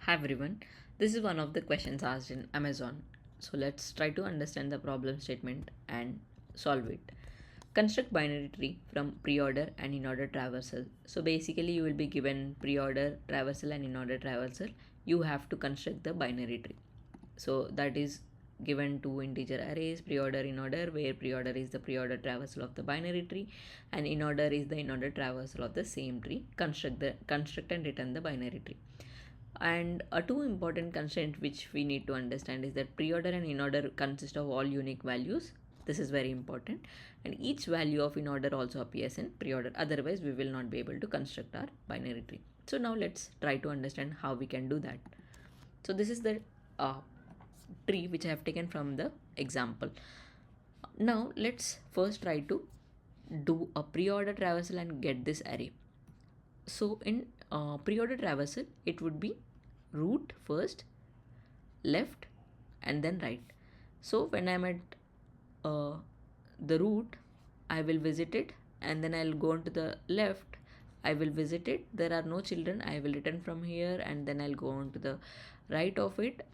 Hi everyone, this is one of the questions asked in Amazon. So let's try to understand the problem statement and solve it. Construct binary tree from preorder and inorder traversal. So basically you will be given preorder traversal and inorder traversal. You have to construct the binary tree. So that is given two integer arrays, preorder inorder, where preorder is the preorder traversal of the binary tree and inorder is the inorder traversal of the same tree. Construct and return the binary tree. And a two important constraint which we need to understand is that preorder and inorder consist of all unique values. This is very important, and each value of inorder also appears in preorder, otherwise we will not be able to construct our binary tree. So now let's try to understand how we can do that. So this is the tree which I have taken from the example. Now let's first try to do a preorder traversal and get this array. So in preorder traversal, it would be root first, left, and then right. So when I'm at the root, I will visit it, and then I'll go on to the left. I will visit it. There are no children. I will return from here, and then I'll go on to the right of it.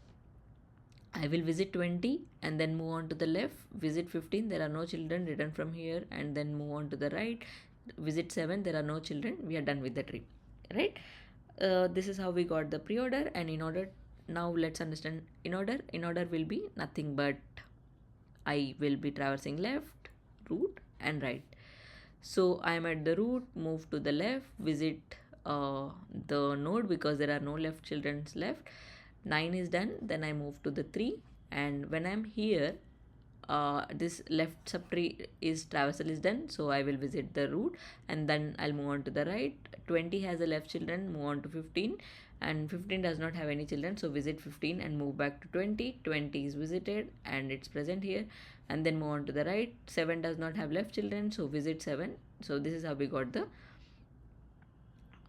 I will visit 20 and then move on to the left, visit 15, there are no children, return from here and then move on to the right, visit 7, there are no children, we are done with the tree, right? This is how we got the preorder and inorder. Now let's understand inorder. Inorder will be nothing but I will be traversing left, root and right. So I am at the root, move to the left, visit the node because there are no left children's left. 9 is done, then I move to the 3, and when I'm here, this left subtree is traversal is done, so I will visit the root and then I'll move on to the right. 20 has a left children, move on to 15, and 15 does not have any children, so visit 15 and move back to 20. 20 is visited and it's present here, and then move on to the right. 7 does not have left children, so visit 7. So this is how we got the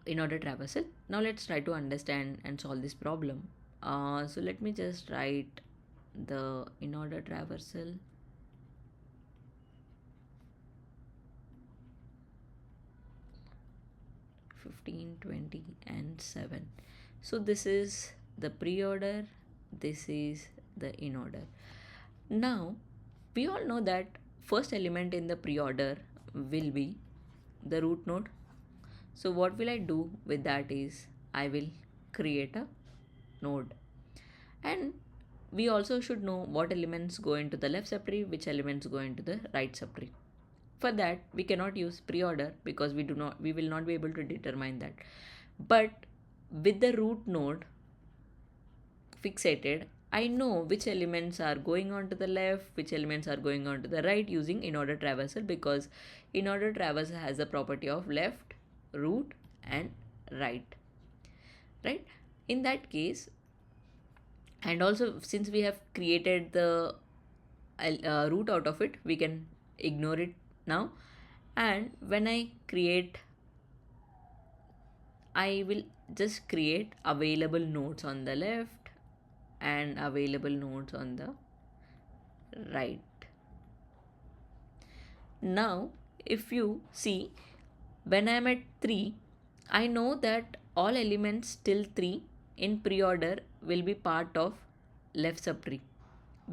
inorder traversal. Now let's try to understand and solve this problem. So let me just write the inorder traversal. (15, 20 and 7). So this is the preorder, this is the inorder. Now we all know that first element in the preorder will be the root node. So what will I do with that is I will create a node, and we also should know what elements go into the left subtree, which elements go into the right subtree. For that we cannot use preorder because we will not be able to determine that. But with the root node fixated, I know which elements are going on to the left, which elements are going on to the right using inorder traversal, because inorder traversal has the property of left, root and right. In that case, and also since we have created the root out of it, we can ignore it now. And when I will just create available nodes on the left and available nodes on the right. Now if you see, when I am at 3, I know that all elements till 3 in preorder will be part of left subtree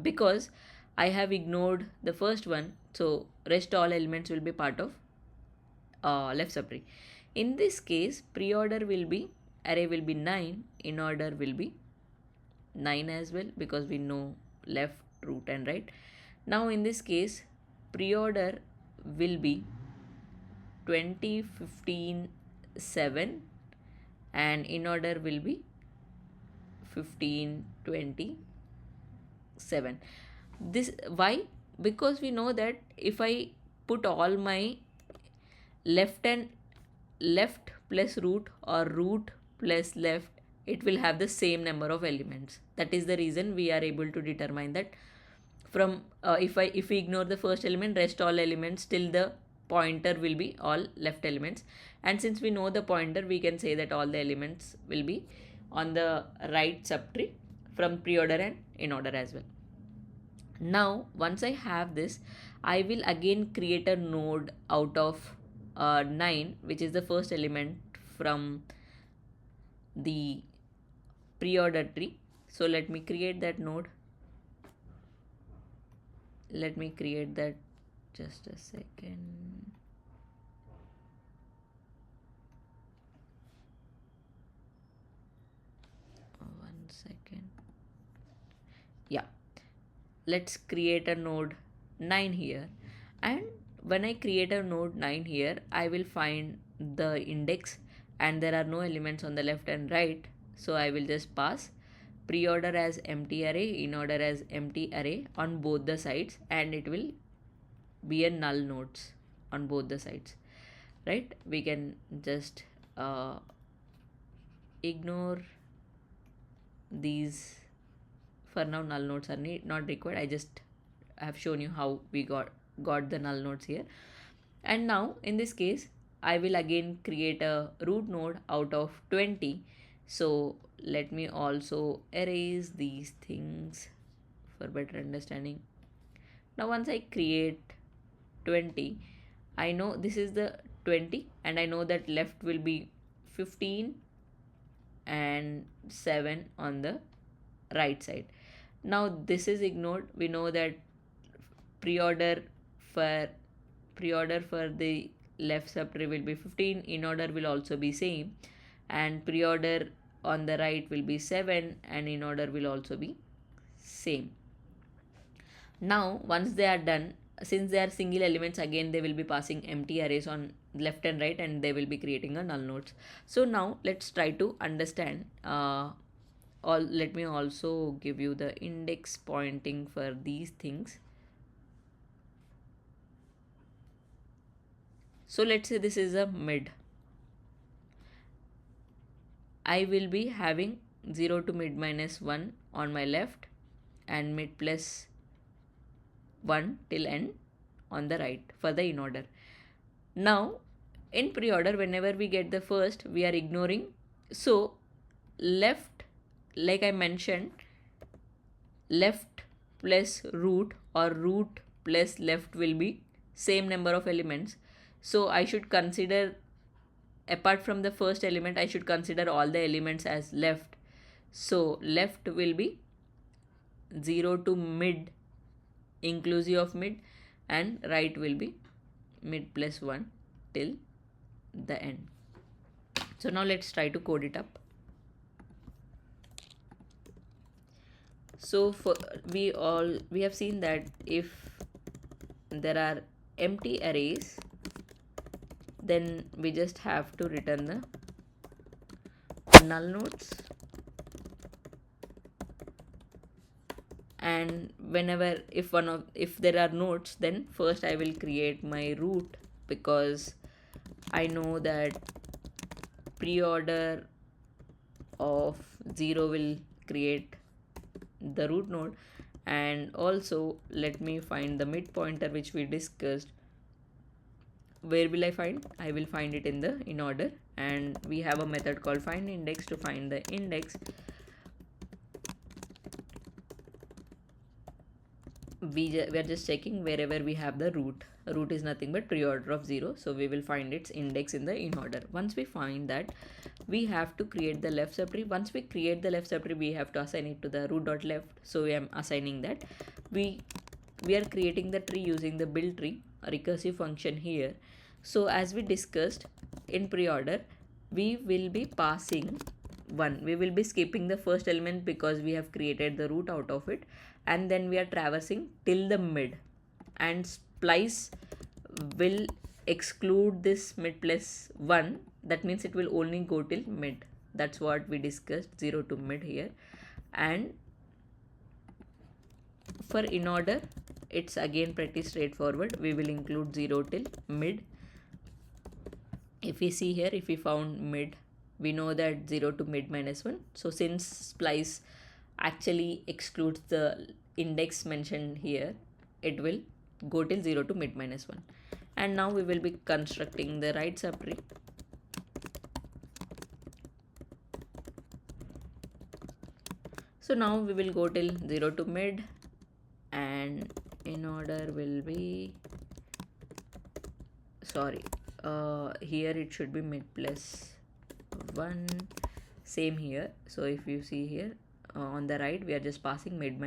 because I have ignored the first one, so rest all elements will be part of left subtree. In this case, preorder will be, array will be 9, inorder will be 9 as well because we know left, root and right. Now in this case, preorder will be 20, 15, 7 and inorder will be 15, 20, 7. This why? Because we know that if I put all my left plus root or root plus left, it will have the same number of elements. That is the reason we are able to determine that from if we ignore the first element, rest all elements till the pointer will be all left elements. And since we know the pointer, we can say that all the elements will be on the right subtree from preorder and inorder as well. Now once I have this, I will again create a node out of 9, which is the first element from the preorder tree. So let me create that node. Let me create that, just a second. One second. Yeah, let's create a node 9 here, and when I create a node 9 here, I will find the index and there are no elements on the left and right, so I will just pass preorder as empty array, inorder as empty array on both the sides, and it will be a null nodes on both the sides, right? We can just ignore these. For now, null nodes are not required. I just have shown you how we got the null nodes here. And now in this case, I will again create a root node out of 20. So let me also erase these things for better understanding. Now once I create 20, I know this is the 20, and I know that left will be 15 and 7 on the right side. Now this is ignored. We know that preorder for the left subtree will be 15, inorder will also be same, and preorder on the right will be 7, and inorder will also be same. Now once they are done, since they are single elements, again they will be passing empty arrays on left and right, and they will be creating a null nodes. So now let's try to understand. Let me also give you the index pointing for these things. So let's say this is a mid. I will be having 0 to mid minus 1 on my left and mid plus 1 till end on the right for the inorder. Now in preorder, whenever we get the first, we are ignoring. So left, like I mentioned, left plus root or root plus left will be same number of elements. So I should consider, apart from the first element, I should consider all the elements as left. So left will be 0 to mid inclusive of mid, and right will be mid plus 1 till the end. So now let's try to code it up. So we have seen that if there are empty arrays, then we just have to return the null nodes, and whenever if there are nodes, then first I will create my root, because I know that preorder of 0 will create the root node. And also let me find the mid pointer which we discussed. Where will I find? I will find it in the inorder, and we have a method called find index to find the index. We are just checking wherever we have the root. Root is nothing but preorder of 0, so we will find its index in the inorder. Once we find that, we have to create the left subtree. Once we create the left subtree, we have to assign it to the root.left. So I am assigning that. We are creating the tree using the build tree, a recursive function here. So as we discussed in preorder, we will be passing 1. We will be skipping the first element because we have created the root out of it, and then we are traversing till the mid, and splice will exclude this mid plus 1. That means it will only go till mid. That's what we discussed, 0 to mid here. And for inorder, it's again pretty straightforward. We will include 0 till mid. If we see here, if we found mid, we know that 0 to mid minus 1. So since splice actually excludes the index mentioned here, it will go till 0 to mid minus 1. And now we will be constructing the right subtree. So now we will go till 0 to mid, and inorder will be, sorry, here it should be mid plus 1, Same here. So if you see here on the right, we are just passing mid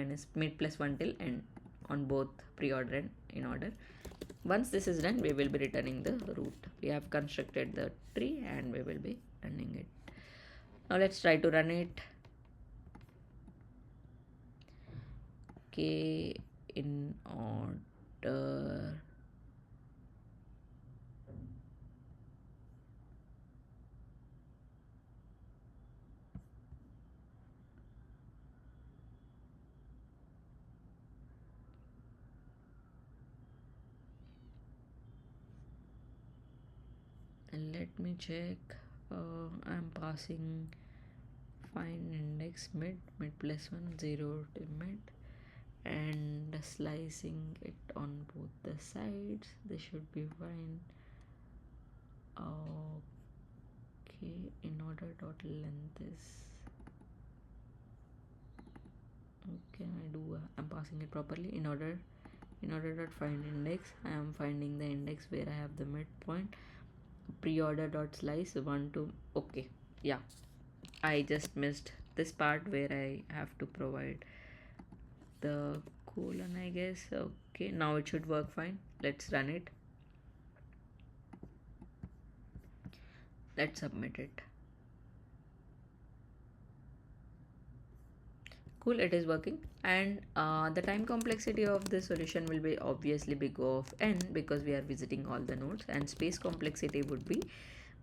plus 1 till end on both preorder and in order. Once this is done, we will be returning the root. We have constructed the tree and we will be running it. Now let's try to run it. Okay, in order. And let me check. I'm passing find index mid plus 1 0 to mid and slicing it on both the sides. This should be fine. Okay, in order dot length is okay. I'm passing it properly. In order dot find index, I am finding the index where I have the midpoint. Preorder dot slice 1 to okay. Yeah, I just missed this part where I have to provide the colon, I guess. Okay, now it should work fine. Let's run it. Let's submit it. Cool, it is working. And the time complexity of the solution will be obviously big O of n because we are visiting all the nodes, and space complexity would be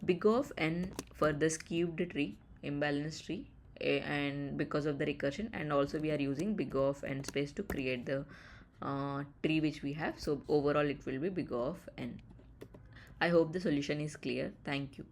big O of n for this cubed tree, imbalanced tree, and because of the recursion, and also we are using big O of n space to create the tree which we have. So overall it will be big O of n. I hope the solution is clear. Thank you.